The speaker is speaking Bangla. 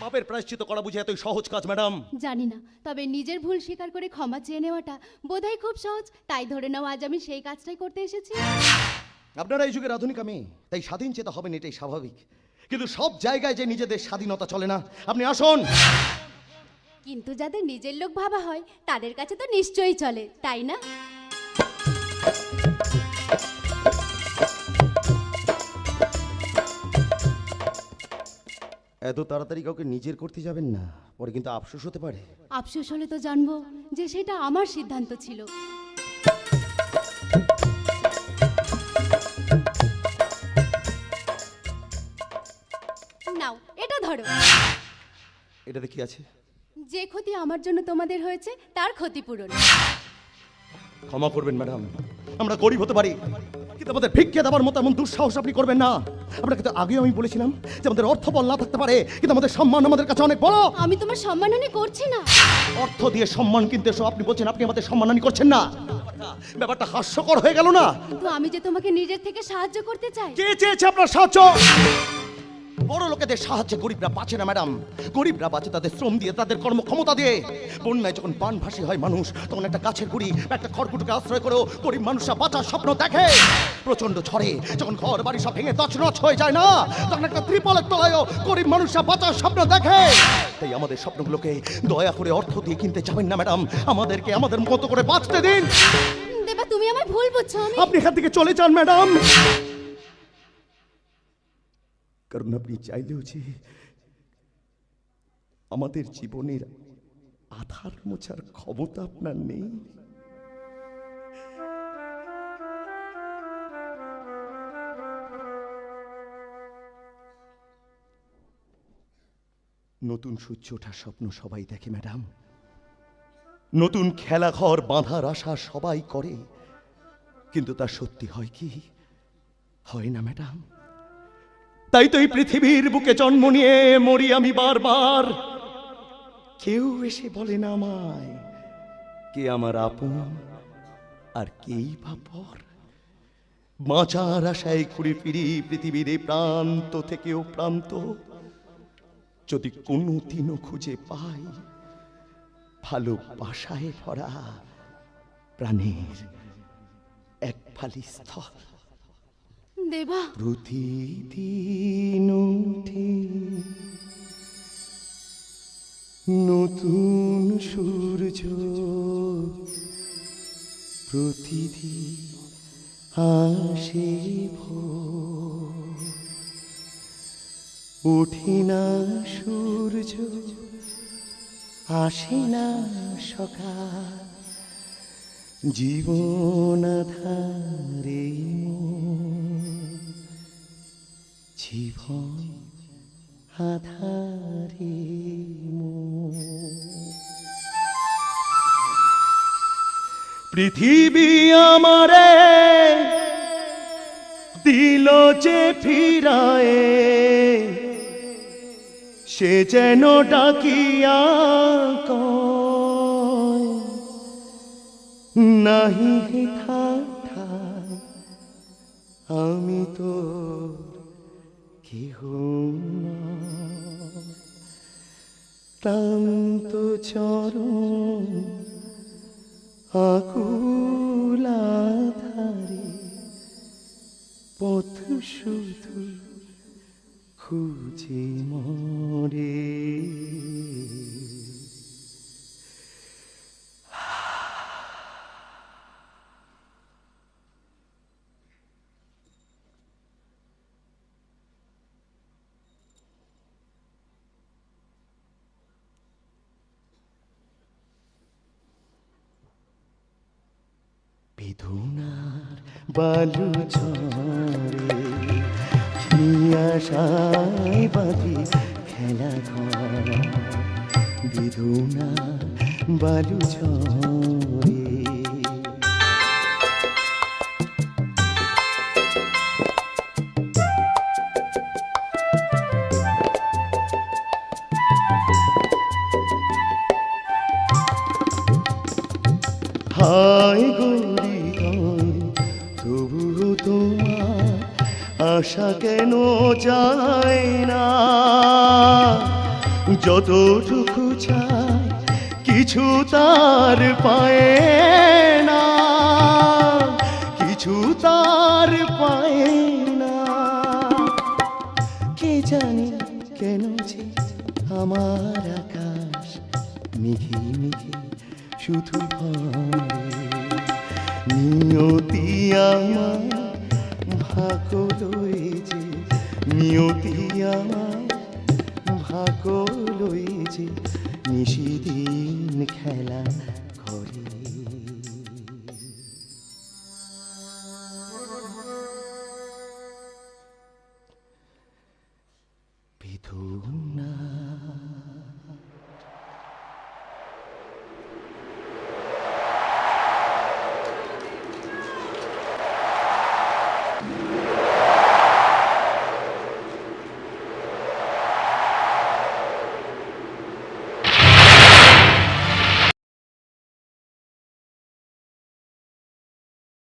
পাপের প্রায়শ্চিত্ত করা বুঝি এতই সহজ কাজ ম্যাডাম? জানি না, তবে নিজের ভুল স্বীকার করে ক্ষমা চেয়ে নেওয়াটা বোধহয় খুব সহজ। তাই ধরে নাও আজ আমি সেই কাজটাই করতে এসেছি। আপনারা এই যুগের আধুনিক আমি, তাই স্বাধীন চেতা হবেন, এটাই স্বাভাবিক। কিন্তু সব জায়গায় যে নিজেদের স্বাধীনতা চলে না। আপনি আসুন। কিন্তু যাদের নিজের লোক ভাবা হয় তাদের কাছে তো নিশ্চয়ই চলে, তাই না? এত তাড়াতাড়ি কাউকে নিজের করতে যাবেন না, পরে কিন্তু আফসোস হতে পারে। আফসোস হলে তো জানবো যে সেটা আমার সিদ্ধান্ত ছিল। নাও এটা ধরো। এটাতে কি আছে? যে ক্ষতি আমার জন্য তোমাদের হয়েছে তার ক্ষতিপূরণ। ক্ষমা করবেন ম্যাডাম, আমরা গরিব হতে পারি, কিন্তু আমাদের ভিক্ষা দেওয়ার মতো এমন দুঃসাহস আপনি করবেন না। আপনাকে তো আগেও আমি বলেছিলাম যে আমাদের অর্থ বল না থাকতে পারে, কিন্তু আমাদের সম্মান আমাদের কাছে অনেক বড়। আমি তোমার সম্মানহানি করছি না। অর্থ দিয়ে সম্মান কিনতে এসো আপনি বলছেন আপনি আমাদের সম্মানহানি করছেন না। ব্যাপারটা হাস্যকর হয়ে গেল না? কিন্তু আমি যে তোমাকে নিজের থেকে সাহায্য করতে চাই। কে চেয়েছে আপনার সাহায্য? বড় লোকেদের সাহায্যে গরিবরা বাঁচে না ম্যাডাম। গরিবরা বাঁচে তাদের শ্রম দিয়ে, তাদের কর্মক্ষমতা দিয়ে। বন্যায় যখন বানভাসী হয় মানুষ, তখন একটা গাছের গুড়ি বা একটা খড়কুটোকে আশ্রয় করেও গরিব মানুষরা বাঁচার স্বপ্ন দেখে। প্রচন্ড ঝড়ে যখন ঘর বাড়ি সব ভেঙে তছনছ হয়ে যায় না, তখন একটা ত্রিপলের তলায়ও গরিব মানুষরা বাঁচার স্বপ্ন দেখে। তাই আমাদের স্বপ্নগুলোকে দয়া করে অর্থ দিয়ে কিনতে যাবেন না ম্যাডাম, আমাদেরকে আমাদের মতো করে বাঁচতে দিন। দেবা, তুমি আমায় ভুল বুঝছো। আপনি এখান থেকে চলে যান ম্যাডাম, কারণ আপনি চাইলেও যে আমাদের জীবনের আধার মোছার ক্ষমতা আপনার নেই। নতুন সূর্য ওঠার স্বপ্ন সবাই দেখে ম্যাডাম, নতুন খেলাঘর বাঁধার আশা সবাই করে, কিন্তু তা সত্যি হয় কি? হয় না ম্যাডাম। তাই তো এই পৃথিবীর বুকে জন্ম নিয়ে মরি আমি বারবার। কেউ এসে বলে না আমায় কে আমার আপন আর কেই বা পর। বাঁচার আশায় ঘুরে ফিরি পৃথিবীর এই প্রান্ত থেকেও প্রান্ত। যদি কোনো দিনও খুঁজে পাই ভালোবাসায় ভরা প্রাণের এক ফালি স্থল। দেবা, প্রতিদিন উঠে নতুন সূর্য, প্রতিদিন আসে ভোর। ওঠে না সূর্য, আসে না সকাল, জীবন আধারে জীবন আধারে। পৃথিবী আমারে দিল যে ফিরায়ে, সে যেন ডাকিয়া কয় নাহি হে আমি তো কেহ নয়। ক্লান্ত চরণ আকুল আধারে পথ শুধু খুঁজে মরে। বেদনার বালু ঝরে আশায় বাঁধি খেলা ঘর। বেদনার বালু ঝরে হায় গরি তবুও তোমার আশা কেন যায় না। যতটুকু চাই কিছু তার পায় না, কিছু তার পায় না। কে জানে কেন যে আমার আকাশ মেঘে মেঘে শুধু ভরে। নিয়তি আমার ভাগ্য লয়েছে, নিয়তি আমার ভাগ্য লয়েছে, নিশিদিন খেলা